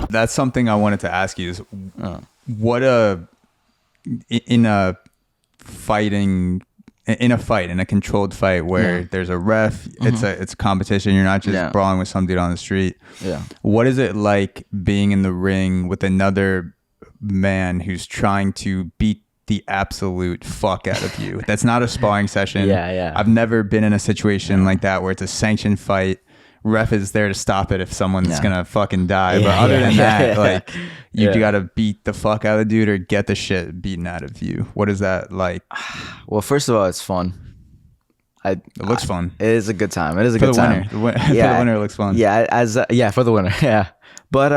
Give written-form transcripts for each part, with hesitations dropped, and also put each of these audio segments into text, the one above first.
That's something I wanted to ask you is in a fight, in a controlled fight where there's a ref, it's a competition. You're not just brawling with some dude on the street. Yeah. What is it like being in the ring with another man who's trying to beat the absolute fuck out of you? That's not a sparring session. I've never been in a situation like that where it's a sanctioned fight. Ref is there to stop it if someone's gonna fucking die. But other than that, like you gotta beat the fuck out of the dude or get the shit beaten out of you. What is that like? Well, first of all, it's fun. It looks fun. It is a good time. It is a good time. For the winner, it looks fun. Yeah, for the winner. Yeah, but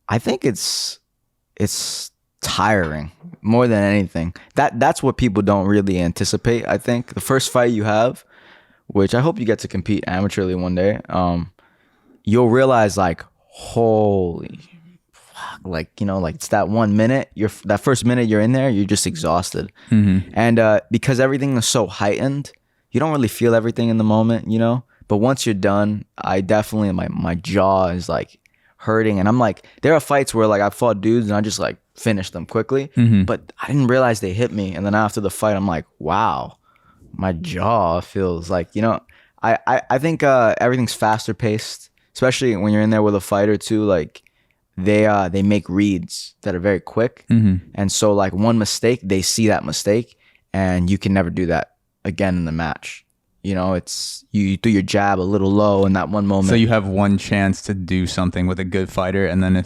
I think it's tiring more than anything. That's what people don't really anticipate. I think the first fight you have, which I hope you get to compete amateurly one day, you'll realize like, holy fuck, like, you know, like it's that 1 minute, that first minute you're in there, you're just exhausted. And because everything is so heightened, you don't really feel everything in the moment, you know? But once you're done, I definitely, my jaw is like hurting. And I'm like, there are fights where like I fought dudes and I just like finished them quickly, but I didn't realize they hit me. And then after the fight, I'm like, wow. My jaw feels like, you know, I think everything's faster paced, especially when you're in there with a fighter too. Like they make reads that are very quick. And so like one mistake, they see that mistake and you can never do that again in the match. You know, it's you do your jab a little low in that one moment. So you have one chance to do something with a good fighter. And then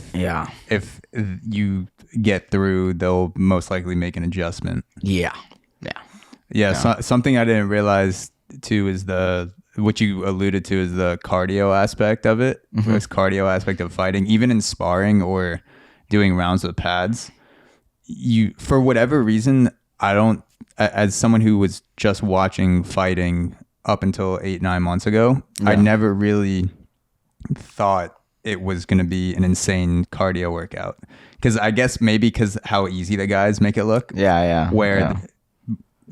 if you get through, they'll most likely make an adjustment. So, something I didn't realize too is what you alluded to is the cardio aspect of it. This cardio aspect of fighting, even in sparring or doing rounds with pads. You, for whatever reason, I don't. As someone who was just watching fighting up until 8-9 months ago, I never really thought it was going to be an insane cardio workout. Because I guess maybe because how easy the guys make it look.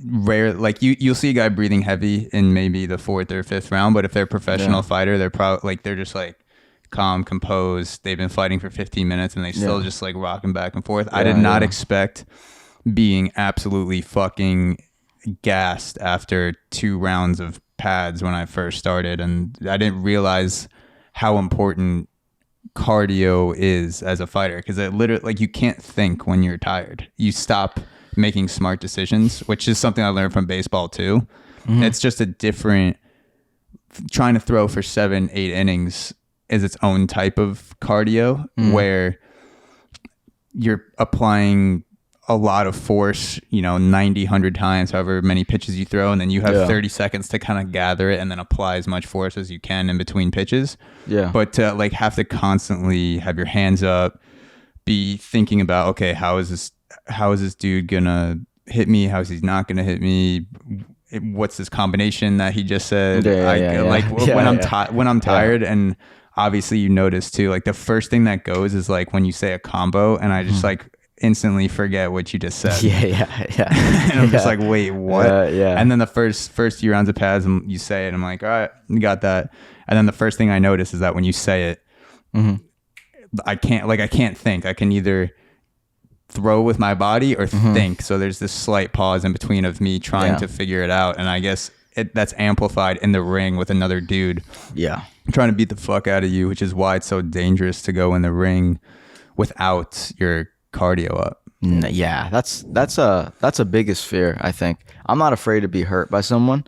Rare, like you'll see a guy breathing heavy in maybe the 4th or 5th round, but if they're a professional fighter, they're probably like, they're just like calm, composed. They've been fighting for 15 minutes and they still just like rocking back and forth. I did not expect being absolutely fucking gassed after 2 rounds of pads when I first started, and I didn't realize how important cardio is as a fighter, because it literally, like, you can't think when you're tired. You stop making smart decisions, which is something I learned from baseball too. It's just a different, trying to throw for 7-8 innings is its own type of cardio where you're applying a lot of force, you know, 90, 100 times, however many pitches you throw, and then you have 30 seconds to kind of gather it and then apply as much force as you can in between pitches. But to like have to constantly have your hands up, be thinking about, okay, how is this dude gonna hit me? How is he not gonna hit me? What's this combination that he just said? When I'm tired, and obviously you notice too, like the first thing that goes is like when you say a combo, and I just like instantly forget what you just said. And I'm just like, wait, what? And then the first few rounds of pads, you say it, and I'm like, all right, you got that. And then the first thing I notice is that when you say it, I can't think. I can either throw with my body or think. So there's this slight pause in between of me trying to figure it out. And I guess that's amplified in the ring with another dude. Trying to beat the fuck out of you, which is why it's so dangerous to go in the ring without your cardio up. That's a biggest fear, I think. I'm not afraid to be hurt by someone.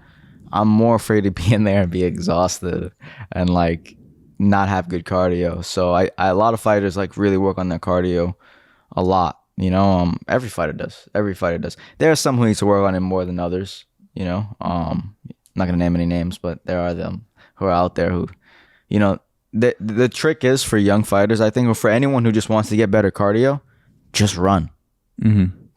I'm more afraid to be in there and be exhausted and like not have good cardio. So a lot of fighters like really work on their cardio a lot. You know, every fighter does. There are some who need to work on it more than others. You know, I'm not gonna name any names, but there are them who are out there who, you know, the trick is for young fighters, I think, or for anyone who just wants to get better cardio, just run.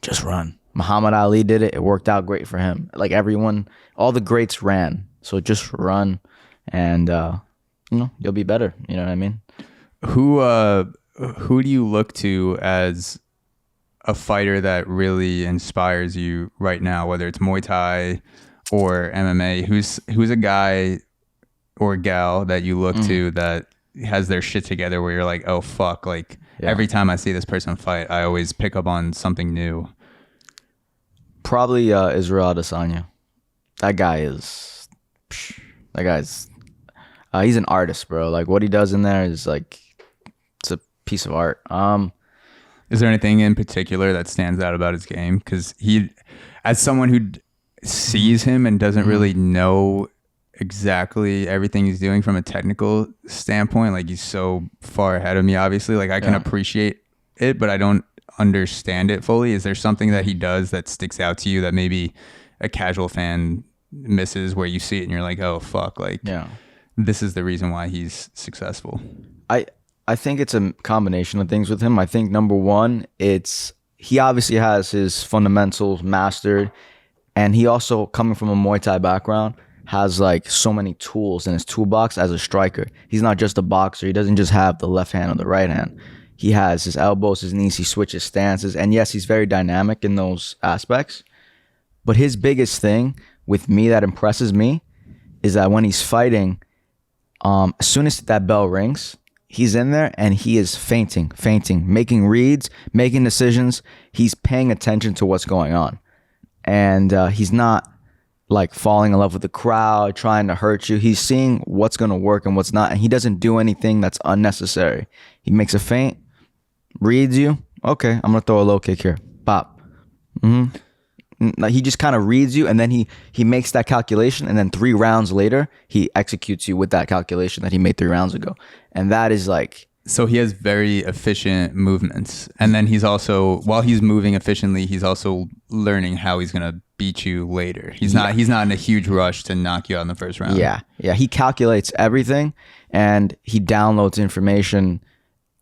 Just run. Muhammad Ali did it. It worked out great for him. Like everyone, all the greats ran. So just run, and you know, you'll be better. You know what I mean? Who do you look to as a fighter that really inspires you right now, whether it's Muay Thai or MMA? Who's a guy or gal that you look to that has their shit together where you're like, oh fuck, like every time I see this person fight, I always pick up on something new? Probably Israel Adesanya. That guy's he's an artist, bro. Like what he does in there is like, it's a piece of art. Is there anything in particular that stands out about his game? Because he, as someone who sees him and doesn't really know exactly everything he's doing from a technical standpoint, like he's so far ahead of me, obviously. Like I can appreciate it, but I don't understand it fully. Is there something that he does that sticks out to you that maybe a casual fan misses, where you see it and you're like, oh fuck, like this is the reason why he's successful? I think it's a combination of things with him. I think number one, he obviously has his fundamentals mastered, and he also, coming from a Muay Thai background, has like so many tools in his toolbox as a striker. He's not just a boxer. He doesn't just have the left hand or the right hand. He has his elbows, his knees, he switches stances, and yes, he's very dynamic in those aspects. But his biggest thing with me that impresses me is that when he's fighting, as soon as that bell rings, he's in there and he is feinting, making reads, making decisions. He's paying attention to what's going on. And he's not like falling in love with the crowd, trying to hurt you. He's seeing what's going to work and what's not. And he doesn't do anything that's unnecessary. He makes a feint, reads you. Okay, I'm going to throw a low kick here. Pop. He just kind of reads you, and then he makes that calculation, and then 3 rounds later, he executes you with that calculation that he made 3 rounds ago. And that is like... So he has very efficient movements. And then he's also, while he's moving efficiently, he's also learning how he's going to beat you later. He's not in a huge rush to knock you out in the first round. Yeah. He calculates everything, and he downloads information.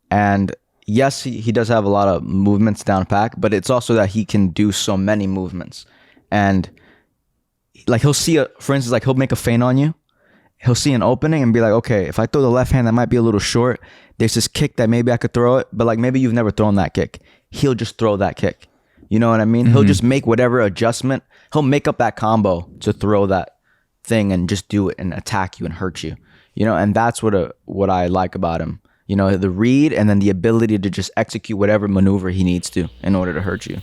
And yes, he does have a lot of movements down pack, but it's also that he can do so many movements. And like he'll see for instance, like he'll make a feint on you. He'll see an opening and be like, okay, if I throw the left hand, that might be a little short. There's this kick that maybe I could throw it, but like maybe you've never thrown that kick. He'll just throw that kick. You know what I mean? He'll just make whatever adjustment. He'll make up that combo to throw that thing and just do it and attack you and hurt you. You know, and that's what I like about him. You know, the read and then the ability to just execute whatever maneuver he needs to in order to hurt you.